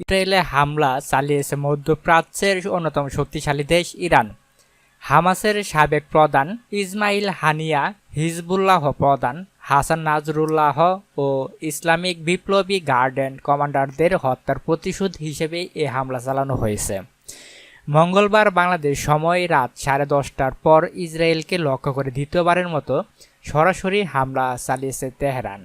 ইসরায়েলে হামলা চালিয়েছে মধ্যপ্রাচ্যের অন্যতম শক্তিশালী দেশ ইরান। হামাসের সাবেক প্রধান ইসমাইল হানিয়া, হিজবুল্লাহ প্রধান হাসান নাসরুল্লাহ ও ইসলামিক বিপ্লবী গার্ডের কমান্ডারদের হত্যার প্রতিশোধ হিসেবে এ হামলা চালানো হয়েছে। মঙ্গলবার বাংলাদেশ সময় রাত 10:30টার পর ইসরায়েলকে লক্ষ্য করে দ্বিতীয়বারের মতো সরাসরি হামলা চালিয়েছে তেহরান।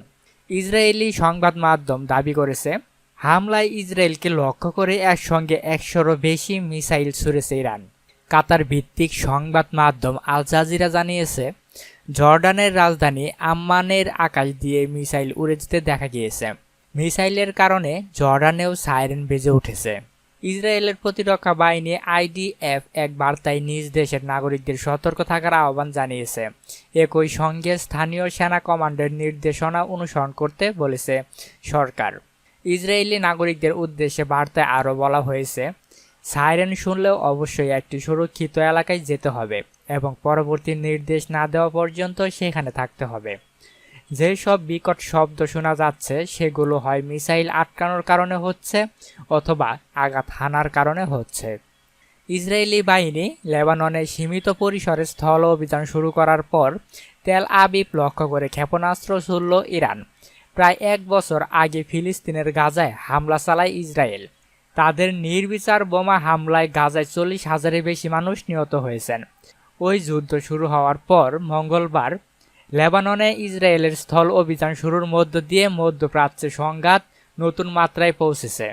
ইসরায়েলি সংবাদ মাধ্যম দাবি করেছে, হামলায় ইসরায়েলকে লক্ষ্য করে একসঙ্গে 100-রও বেশি মিসাইল ছুড়েছে ইরান। কাতার ভিত্তিক সংবাদ মাধ্যম আল জাজিরা জানিয়েছে, জর্ডানের রাজধানী আম্মানের আকাশ দিয়ে মিসাইল উড়ে যেতে দেখা গিয়েছে। মিসাইলের কারণে জর্ডানেও সাইরেন বেজে উঠেছে। ইসরায়েলের প্রতিরক্ষা বাহিনী IDF এক বার্তায় নিজ দেশের নাগরিকদের সতর্ক থাকার আহ্বান জানিয়েছে। একই সঙ্গে স্থানীয় সেনা কমান্ডের নির্দেশনা অনুসরণ করতে বলেছে সরকার। ইসরায়েলি নাগরিকদের উদ্দেশ্যে বার্তায় আরও বলা হয়েছে, সাইরেন শুনলেও অবশ্যই একটি সুরক্ষিত এলাকায় যেতে হবে এবং পরবর্তী নির্দেশ না দেওয়া পর্যন্ত সেখানে থাকতে হবে। যেসব বিকট শব্দ শোনা যাচ্ছে সেগুলো হয় মিসাইল আটকানোর কারণে হচ্ছে অথবা আঘাত হানার কারণে হচ্ছে। ইসরায়েলি বাহিনী লেবাননে সীমিত পরিসরে স্থল অভিযান শুরু করার পর তেল আবিব লক্ষ্য করে ক্ষেপণাস্ত্র ছুড়ল ইরান। প্রায় 1 বছর আগে ফিলিস্তিনের গাজায় হামলা চালায় ইসরায়েল। তাদের নির্বিচার বোমা হামলায় গাজায় 40,000-এর বেশি মানুষ নিহত হয়েছেন। ওই যুদ্ধ শুরু হওয়ার পর মঙ্গলবার লেবাননে ইসরায়েলের স্থল অভিযান শুরুর মধ্য দিয়ে মধ্যপ্রাচ্যে সংঘাত নতুন মাত্রায় পৌঁছেছে।